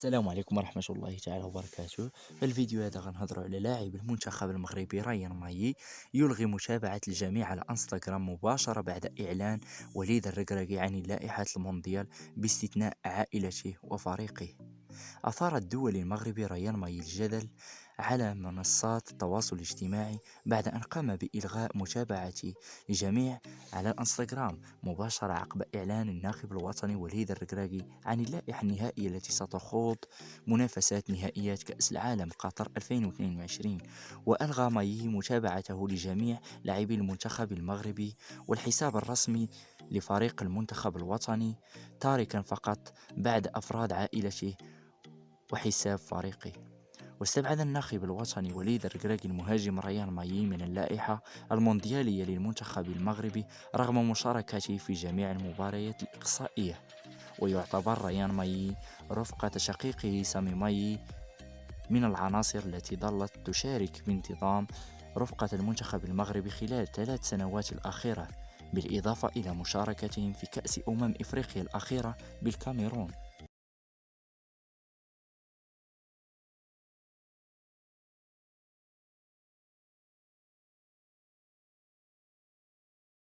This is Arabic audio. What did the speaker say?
السلام عليكم ورحمة الله تعالى وبركاته. في الفيديو هذا غنهضروا على لاعب المنتخب المغربي ريان مايي يلغي متابعة الجميع على انستغرام مباشرة بعد إعلان وليد الركراكي عن لائحة المونديال باستثناء عائلته وفريقه. أثار الدول المغربي ريان ماي الجدل على منصات التواصل الاجتماعي بعد أن قام بإلغاء متابعة الجميع على الانستغرام مباشرة عقب إعلان الناخب الوطني وليد الركراكي عن اللائحة النهائية التي ستخوض منافسات نهائيات كأس العالم قطر 2022. وألغى ماي متابعته لجميع لاعبي المنتخب المغربي والحساب الرسمي لفريق المنتخب الوطني، تاركا فقط بعد أفراد عائلته وحساب فريقه. واستبعد الناخب الوطني وليد الركراكي المهاجم ريان مايي من اللائحة المونديالية للمنتخب المغربي رغم مشاركته في جميع المباريات الإقصائية. ويعتبر ريان مايي رفقة شقيقه سامي مايي من العناصر التي ظلت تشارك بانتظام رفقة المنتخب المغربي خلال 3 سنوات الأخيرة، بالإضافة إلى مشاركتهم في كأس أمم إفريقيا الأخيرة بالكاميرون.